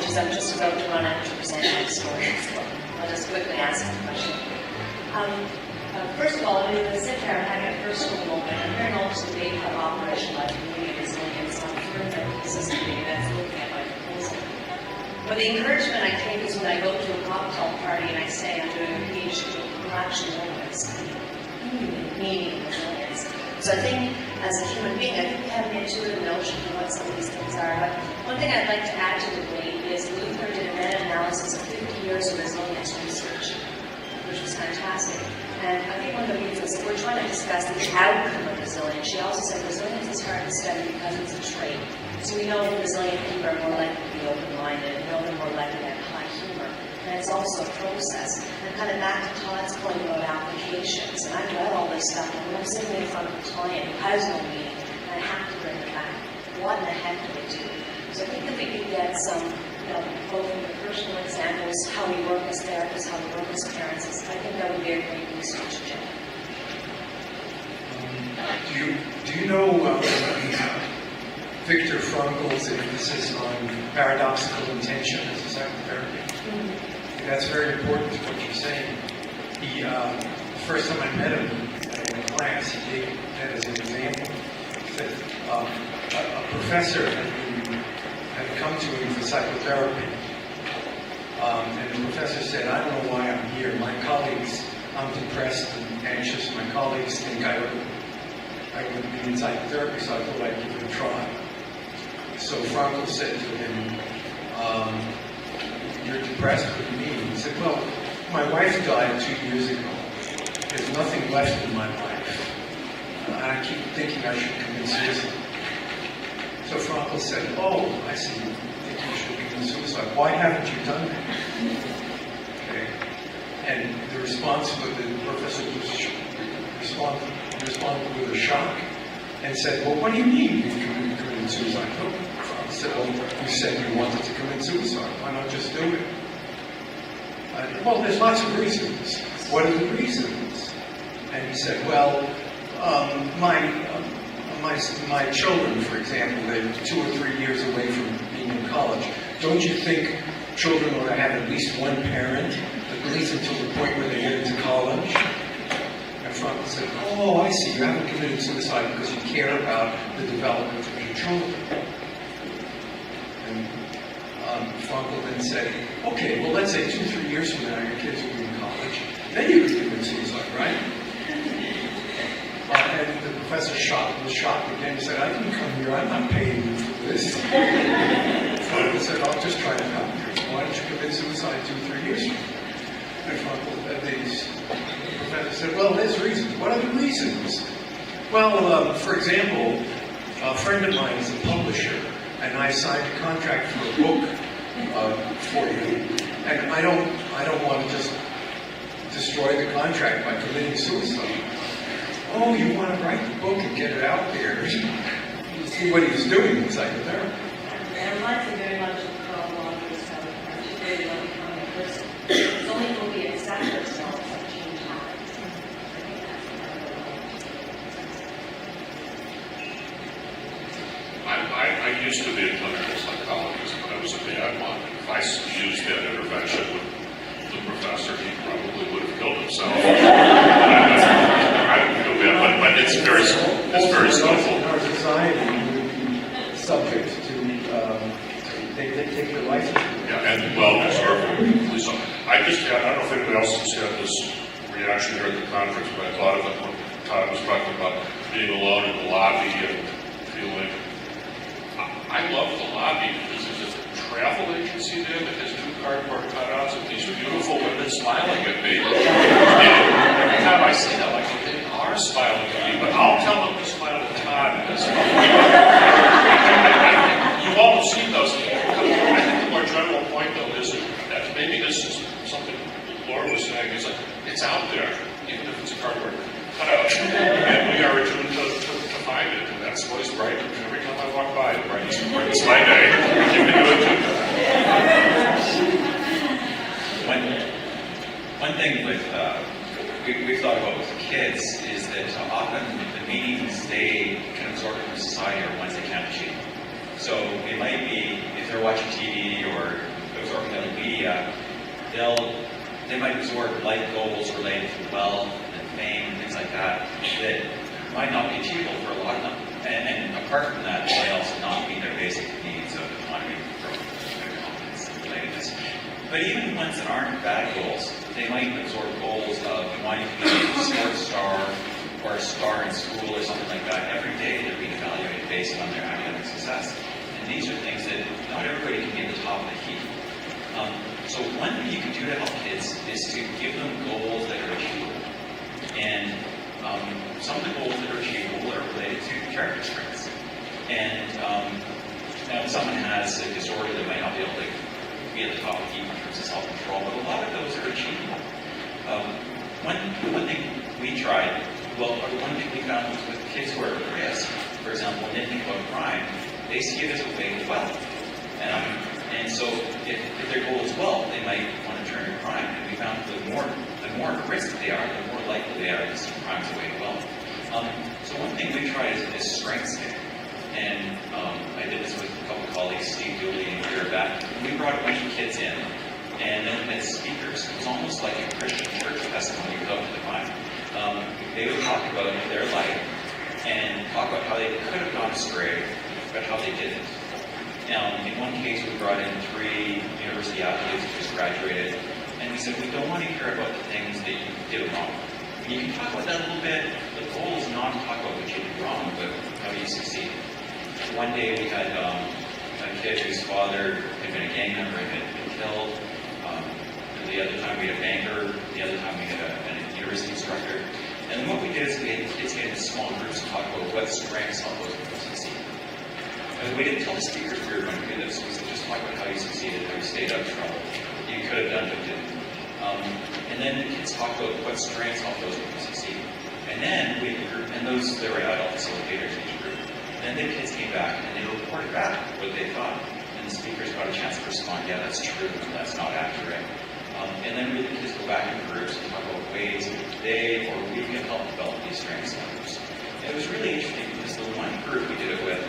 challenges I'm just about to run out to present my story. So I'll just quickly ask a question. First of all, when we sit there and having a personal moment, I'm very almost debate how operationalized community resilience on further system that's looking at my proposal. But the encouragement I take is when I go to a cocktail party and I say I'm doing a PhD, we're actually know what's meaning resilience. So I think, as a human being, I think we have an intuitive notion of what some of these things are. But one thing I'd like to add to the debate is Luther did a meta-analysis of 50 years of resilience research, which was fantastic. And I think one of the reasons that we're trying to discuss the outcome of resilience, she also said resilience is hard to study because it's a trait. So we know that resilient people are more likely to be open-minded, and know they're more likely to have high humor. And it's also a process. And kind of back to Todd's point about applications. And I've read all this stuff, and when I'm sitting in front of a client who has no meaning, and I have to bring it back, what in the heck do they do? So I think if we could get some, both in the personal examples, how we work as therapists, how we work as parents, I think that would be a great research agenda. Do you know Viktor Frankl's emphasis on paradoxical intention as a psychotherapy? Mm-hmm. That's very important to what you're saying. He, the first time I met him in a class, he gave that as an example. He said a professor had come to him for psychotherapy. And the professor said, I don't know why I'm here. My colleagues, I'm depressed and anxious. My colleagues think I would be in psychotherapy, so I thought I'd give it a try. So Frankl said to him, you're depressed? What do you mean? He said, well, my wife died 2 years ago. There's nothing left in my life. I keep thinking I should commit suicide. So Frankl said, oh, I see. You think you should commit suicide. Why haven't you done that? Okay. And the response of the professor responded with a shock and said, well, what do you mean you committed suicide? Frankl said, well, you said you wanted to commit suicide. Why not just do it? Well, there's lots of reasons. What are the reasons? And he said, well, my children, for example, they're 2 or 3 years away from being in college. Don't you think children ought to have at least one parent, at least until the point where they get into college? And Frankl said, oh, I see. You haven't committed suicide because you care about the development of your children. And Frankl then said, okay, well, let's say 2 or 3 years from now, your kids will be in college. Then you could commit suicide, right? And the professor was shocked again. He said, I didn't come here. I'm not paying you for this. Frankl said, I'll just try to help you. Why don't you commit suicide 2 or 3 years from now? And the professor said, well, there's reasons. What are the reasons? Well, for example, a friend of mine is a publisher, and I signed a contract for a book for you, and I don't want to just destroy the contract by committing suicide. Oh, you want to write the book and get it out there? You see what he's doing in psychotherapy. And it reminds me very much of Carl Walker's particularly when we come in person. It's only when we accept ourselves that change happens. I think that's I used to be a clinical psychologist, but I was a bad one. If I used that intervention with the professor, he probably would have killed himself. I don't feel bad, but it's very skillful. In our society, you would be subject to they take your license. Yeah, and well deservedly so. I don't know if anybody else has had this reaction here at the conference, but I thought of it when Todd was talking about being alone in the lobby and feeling. I love the lobby because there's a travel agency there that has 2 cardboard cutouts of these beautiful women smiling at me. And every time I see them, I think they are smiling at me, but I'll tell them to smile at Todd. You all have seen those. I think the more general point, though, is that maybe this is something Laura was saying, is like, it's out there, even if it's a cardboard cutout. And we are attuned to find it, and that's what is bright. Every time I walk by, it brightens my day. You can do it too. One thing we've thought about with kids is that often the meanings they can absorb from society are ones they can't achieve. So it might be if they're watching TV or absorbing other media, they might absorb life goals related to wealth and fame and things like that that might not be achievable for a lot of them. And apart from that, they might also not meet their basic needs of autonomy, growth, confidence, and relatedness. But even ones that aren't bad goals, they might absorb goals of wanting to be a sports star or a star in school or something like that. Every day they're being evaluated based on their academic success. And these are things that not everybody can be at the top of the heap. So one thing you can do to help kids is to give them goals that are achievable. And some of the goals that are achievable are related to character strengths. And now if someone has a disorder, they might not be able to be at the top of the heap in terms of self-control, but a lot of those are achievable. One thing we tried, one thing we found was with kids who are at risk, for example, when they think about crime, they see it as a way to wealth. And so if their goal is wealth, they might want to turn to crime. And we found the more at risk they are, the more likely they are to see crime as a way to wealth. So one thing we tried is strengths here. And I did this with a couple of colleagues, Steve Dooley and Peter Beck. We brought a bunch of kids in, and then as speakers, it was almost like a Christian church testimony without the divine. They would talk about their life and talk about how they could have gone astray, but how they didn't. In one case, we brought in 3 university athletes who just graduated, and we said, we don't want to hear about the things that you did wrong. You can talk about that a little bit. The goal is not to talk about what you did wrong, but how you succeed. One day we had a kid whose father had been a gang member and had been killed. The other time we had a banker. The other time we had a university instructor. And what we did is we had kids get into small groups and talk about what strengths help those people succeed. And we didn't tell the speakers we were going to do this. We said, just talk about how you succeeded, how you stayed out of trouble. You could have done but didn't. And then the kids talk about what strengths help those people succeed. And then we had a group, and there were adult facilitators in each group. And then the kids came back and they reported back what they thought. And the speakers got a chance to respond, yeah, that's true, and that's not accurate. And then we had the kids go back in groups and talk about ways that they or we can help develop these strengths in others. And it was really interesting because the one group we did it with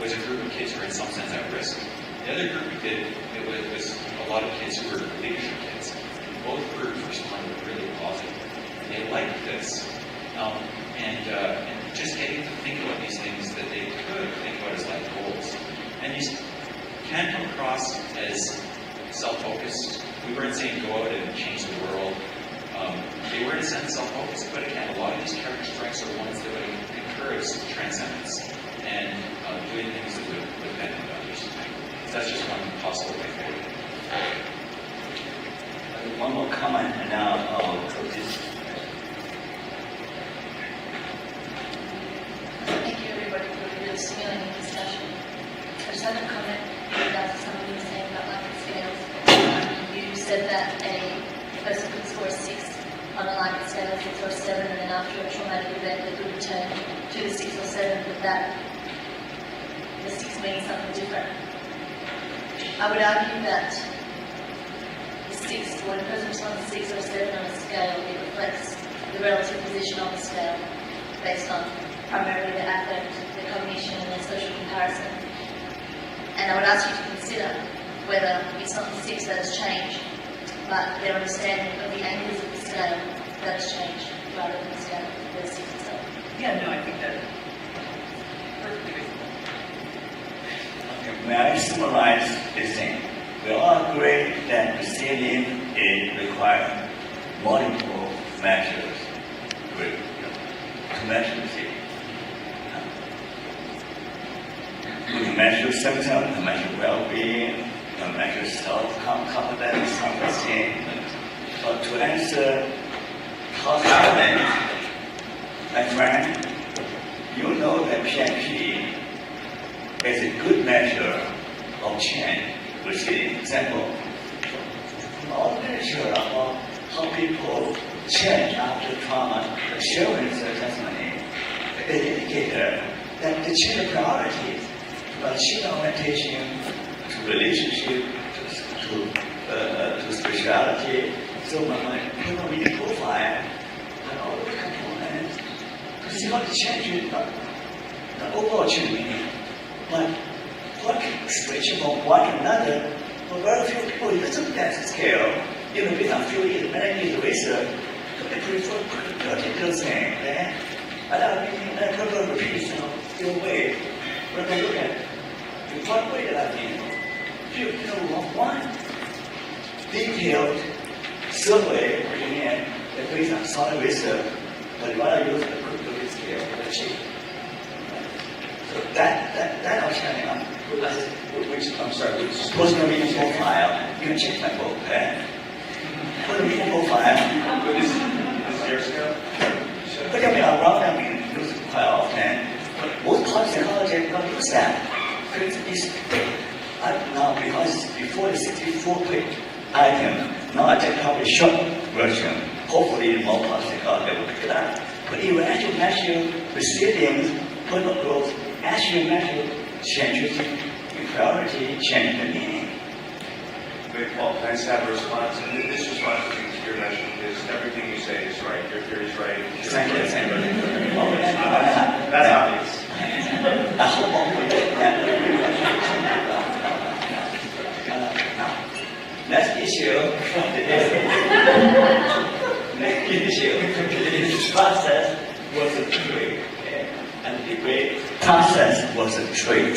was a group of kids who were in some sense at risk. The other group we did it with was a lot of kids who were leadership kids. And both groups responded really positive. And they liked this. And just getting to think about these things that they could think about as life goals. And these can come across as self-focused. We weren't saying go out and change the world. They were in a sense self-focused, but again, a lot of these character strengths are ones that would encourage transcendence and doing things that would benefit others. So that's just one possible way forward. One more comment, and now I'll close this. Thank you, everybody, for the really stimulating discussion. I just have a comment about something you were saying about life scales. You said that a person could score a 6 on a life scale, a 6 or a 7, and then after a traumatic event, they could return to the 6 or 7, but that the 6 means something different. I would argue that the 6, when a person responds to 6 or 7 on a scale, it reflects the relative position on the scale based on primarily the affect, the cognition, and the social comparison. And I would ask you to consider whether it's not the 6 that has changed, but their understanding of the angles of the scale that has changed, rather than the scale of the 6 itself. Yeah, no, I think that perfectly reasonable. Okay, may I summarize this thing? We all agree that proceeding requires multiple measures to measure proceeding. We can measure symptoms, we can measure well-being, we can measure self-confidence, self-esteem. But to answer Todd's comment, my friend, you know that PNP is a good measure of change proceeding. For example, from all the literature about how people change after trauma, the children's testimony, the indicator that the change of priorities from achievement orientation to relationship to spirituality. So when people read the profile and all those components, to see how the change, not the overall change meaning, but what switching from one to another But very few people use that scale. Within a few years, many years research, they prefer particular thing. And I mean, that program repeats in a way. When I look at in one way that I mean, one detailed survey opinion that based on solid research, but when I use the critical scale, the shape. So that outstanding, Which, I'm sorry, which is personal meaning profile, you can check my book, personal meaning profile. this is your scale? But I mean, around I mean, use it quite often. Most part psychology don't use that. Now, because before the 64-page item, now I just have a short version. Hopefully, more part psychology will pick it up. But it will actually measure resilience, personal growth, actually measure changes in priority, change in the meaning. Great, Paul. Can I just have a response? And this response to your mention is everything you say is right. Your theory is right. Thank you. That's obvious. I hope I'll put next issue from the next issue the process was a trait, and the great process was a trait.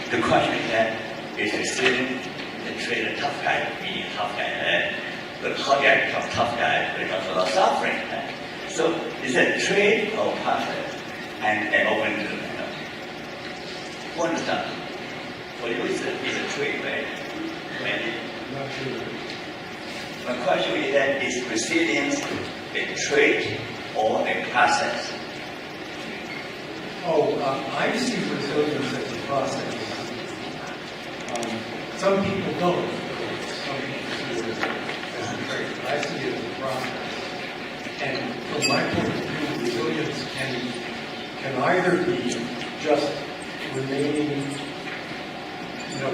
The question is that is a student the trait a tough guy, meaning tough guy, but how do I become tough guy when it comes to a lot of suffering? So it's a trait or process, and open to one understand. For you, it's a trait, right? Not sure. My question is that is resilience a trait or a process? I see resilience as a process. Some people don't. Some people see it as a trait. But I see it as a process. And from my point of view, resilience can either be just remaining,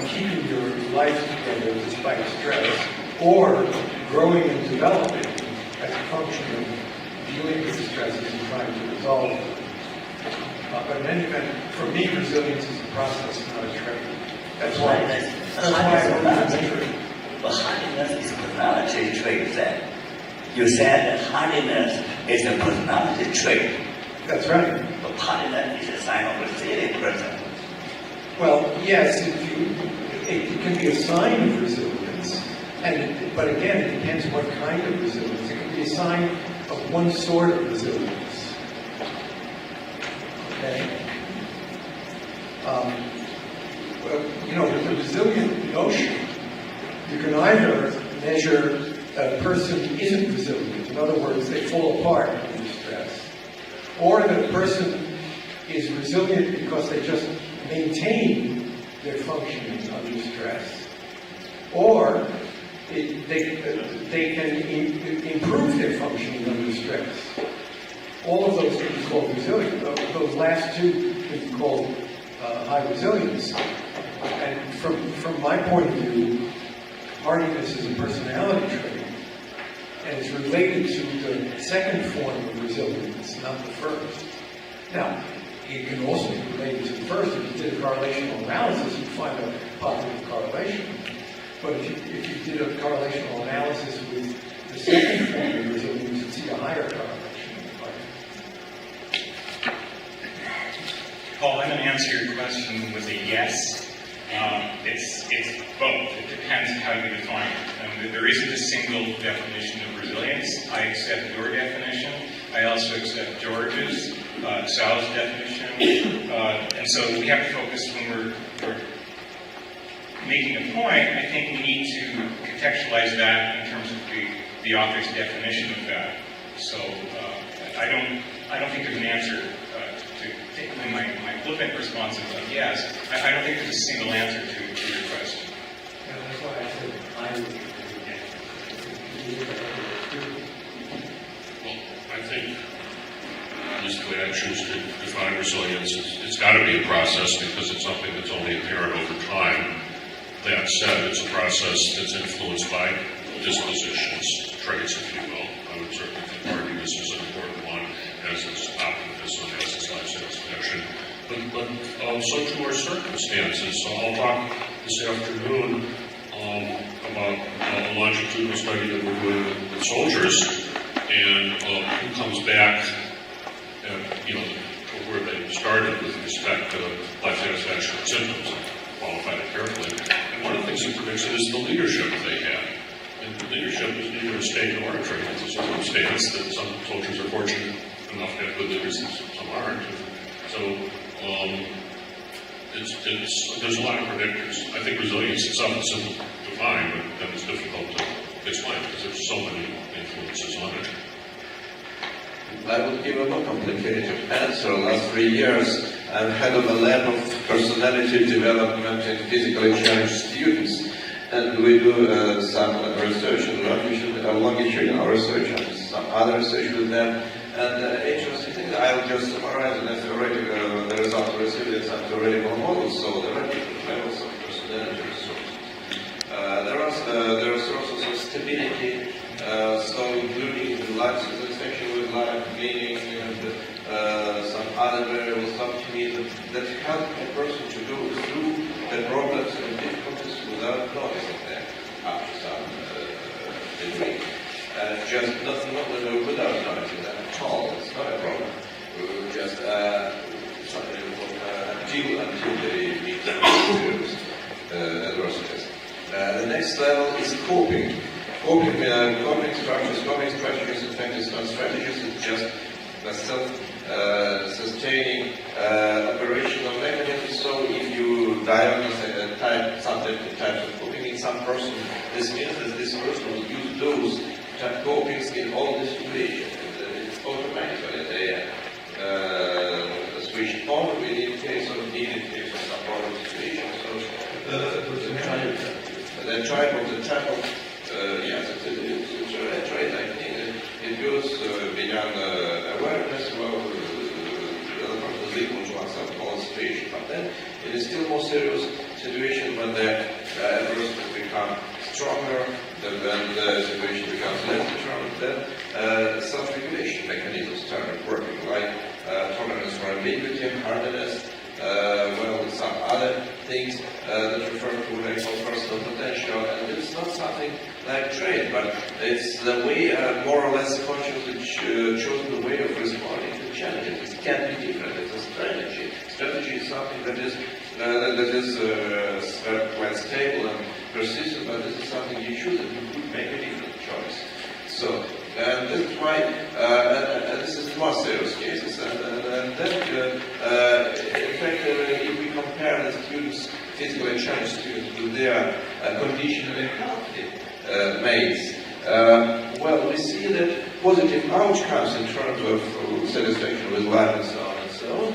keeping your life together despite stress, or growing and developing as a function of dealing with the stresses and trying to resolve them. But in any event, for me, resilience is a process, not a trait. That's why I don't measure it. But hardiness is a personality trait. Then you said that hardiness is a personality trait. That's right. But hardiness is a sign of a resilient person. Well, yes, it can be a sign of resilience, but again, it depends what kind of resilience. It can be a sign of one sort of resilience. Okay? With the resilient notion, you can either measure that a person isn't resilient, in other words, they fall apart under stress, or that a person is resilient because they just maintain their functioning under stress, or they can improve their functioning under stress. All of those can be called resilient. Those last two can be called high resilience. And from my point of view, hardiness is a personality trait, and it's related to the second form of resilience, not the first. Now, it can also be related to the first. If you did a correlational analysis, you'd find a positive correlation. But if you did a correlational analysis with the second form of resilience, you'd see a higher correlation. Paul, I'm going to answer your question with a yes. It's both. It depends how you define it. There isn't a single definition of resilience. I accept your definition. I also accept George's, Sal's definition. And so we have to focus when we're making a point. I think we need to contextualize that in terms of the author's definition of that. So I don't think there's an answer to my flippant response is like yes. I don't think there's a single answer to your question. Yeah, that's why I said I would. I think, at least the way I choose to define resilience, it's got to be a process because it's something that's only apparent over time. That said, it's a process that's influenced by dispositions, traits, if you will. I would certainly think hardiness is an important one, as is optimism, as is life satisfaction. But so too are circumstances. So I'll talk this afternoon about a longitudinal study that we're doing with soldiers, and who comes back, you know, to where they started with respect to life satisfaction symptoms, qualify it carefully. And one of the things that predicts it is the leadership they have. And the leadership is neither a state nor a trade. It's a circumstance that some soldiers are fortunate enough to have good leaders and some aren't. So, there's a lot of predictors. I think resilience itself is simple to define, but then it's difficult to explain because there's so many influences on it. I would give a more complicated answer. Last 3 years, I'm head of a lab of personality development in physically challenged students, and we do some research and longitudinal research and some other research with them. And interesting thing, I'll just summarize in a theoretical, the result received in some theoretical models. So there are different levels of personality resources. There are sources of stability, so including the life satisfaction with life, meaning, and some other variables, optimism, that help a person to go through the problems and difficulties without noticing them up to some degree. Just not without noticing them at all. It's not a problem. We will just until they meet serious adversities. The next level is coping. Coping strategies, in fact, it's not strategies, it's just a self-sustaining operational mechanism. So if you diagnose some types of coping in some person, this means that this person will use those copings in all the situations. It's automatically they switch on in case of need, in case of some problem situation. So the type of yes, it's a trait. I think it goes beyond awareness. Well, the person is equal to oneself in all situations, but then it is still more serious situation when the person has become stronger, then the situation becomes less determined, then self-regulation mechanisms start working, like tolerance for ambiguity, hardness, well, some other things that refer to what I call personal potential, and it's not something like trait, but it's the way, more or less consciously chosen the way of responding to challenges. It can be different. It's a strategy. Strategy is something that is quite stable and persistent, but this is something you choose and you could make a different choice. So, and this is why, this is more serious cases, and then, in fact, if we compare the students, physically challenged students, with their conditionally healthy mates, well, we see that positive outcomes in terms of satisfaction with life and so on,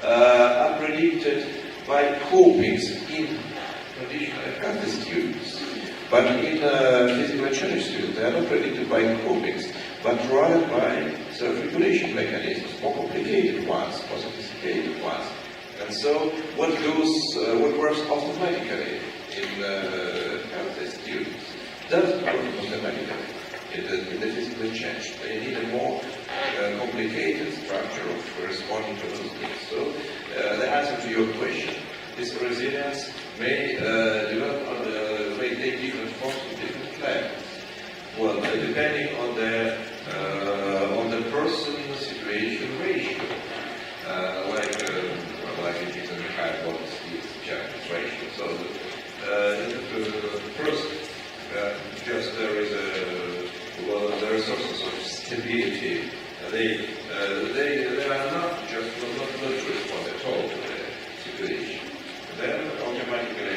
are predicted by copings in conditionally healthy students. But in physically challenged students, they are not predicted by copings, but rather by self-regulation mechanisms, more complicated ones, more sophisticated ones. And so what works automatically in healthy students doesn't work automatically in the physically challenged. They need a more complicated structure of responding to those needs. So the answer to your question is resilience may may take different forms in different levels. Well, depending on the person situation ratio, like it is in the high body skills challenge ratio. So first, just there is the resources of stability. They are not to respond at all to the situation. Then automatically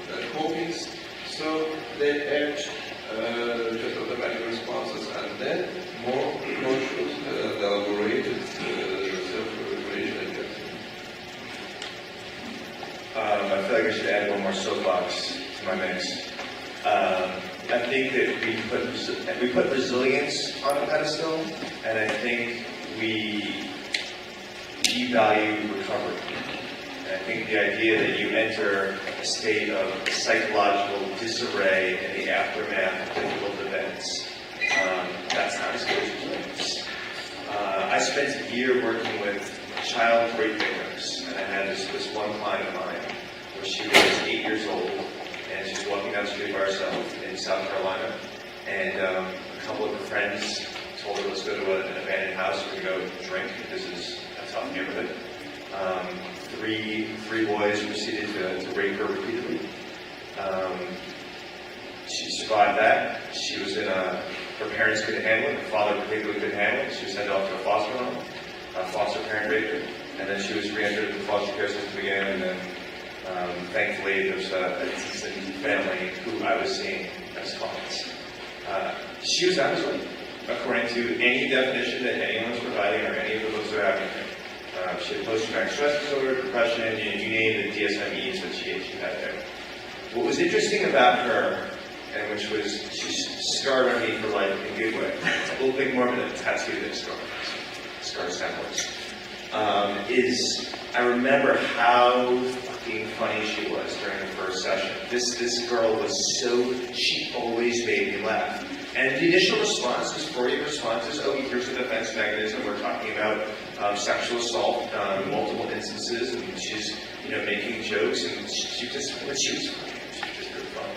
the copings, so they act just automatic responses, and then more conscious, elaborated self-regulation adjustment. I feel like I should add one more soapbox to my mix. I think that we put resilience on a pedestal, and I think we devalue recovery. And I think the idea that you enter a state of psychological disarray in the aftermath of difficult events, that's not as good as resilience. I spent a year working with child rape victims, and I had this one client of mine where she was 8 years old, and she's walking down the street by herself in South Carolina, and a couple of her friends told her, let's go to an abandoned house, we're going to go drink, this is a tough neighborhood. Three boys proceeded to rape her repeatedly. She survived that. She was in her parents couldn't handle it, her father particularly couldn't handle it. She was sent off to a foster home, a foster parent raped her, and then she was re-entered in the foster care system again, and then thankfully there was a decent family who I was seeing as clients. She was out of Resilient, according to any definition that anyone was providing or any of the books that are happening. She had post-traumatic stress disorder, depression, you name the DSM-E's that she had there. What was interesting about her, and which was, she scarred on me for life in a good way. It's a little bit more of a tattoo than a scar. Scar samples. Is I remember how fucking funny she was during the first session. This girl was so, she always made me laugh. And the initial response was, Freudian response is, oh, here's a defense mechanism. We're talking about sexual assault, multiple instances, and she's, making jokes, and she was funny. She was just really fun.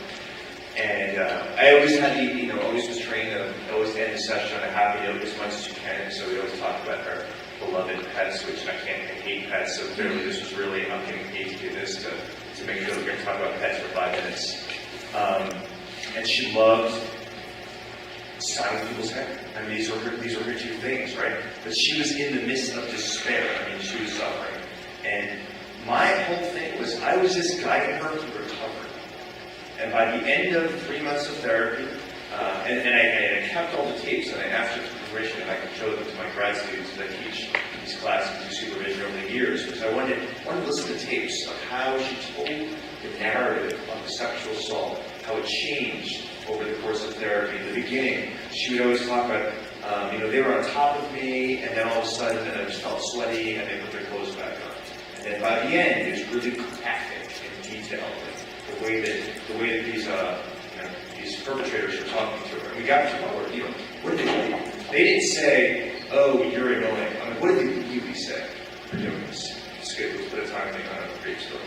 And I always had always was trained to always end the session on a happy note as much as you can. So we always talk about her beloved pets, which I hate pets. So clearly, this was really, I'm getting paid to do this to make sure that we're going to talk about pets for 5 minutes. And she loved styling people's hair. I mean, these were her two things, right? But she was in the midst of despair. I mean, she was suffering. And my whole thing was, I was just guiding her to recovery. And by the end of 3 months of therapy, and I kept all the tapes, and I asked her for permission if I could show them to my grad students that I teach these classes through supervision over the years, because I wanted to listen to tapes of how she told the narrative of the sexual assault, how it changed over the course of therapy. In the beginning, she would always talk about, they were on top of me, and then all of a sudden, I just felt sweaty, and they put their clothes back on. And then by the end, it was really graphic and detailed, the way that these perpetrators were talking to her. And we got to the point where, what did they do? They didn't say, oh, you're annoying. I mean, what did they really say for doing this? It's good. Let's put a time thing on a brief story.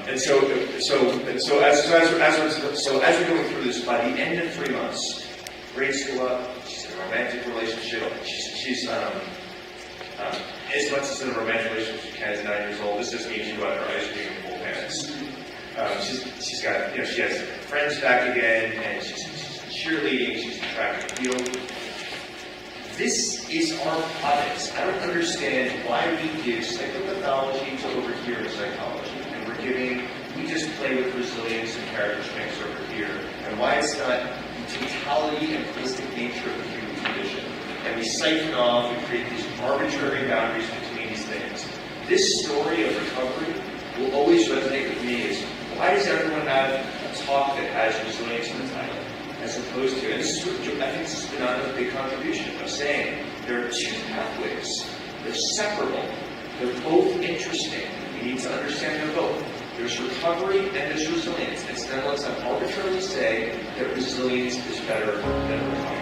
And so as we're going through this, by the end of 3 months, grades go up. She's in a romantic relationship. She's as much as in a romantic relationship she can as 9 years old. This just means she got her ice cream and full pants. She's got, she has friends back again, and she's cheerleading. She's in track and field. This is our province. I don't understand why we give psychopathology to over here in psychology. We just play with resilience and character strengths over here, and why it's not the totality and holistic nature of the human condition. And we siphon off and create these arbitrary boundaries between these things. This story of recovery will always resonate with me as, why does everyone have a talk that has resilience in the title, as opposed to, and this is what I think this has been a big contribution of saying, there are two pathways. They're separable. They're both interesting. We need to understand them both. There's recovery and there's resilience. Instead, let's not arbitrarily say that resilience is better than recovery.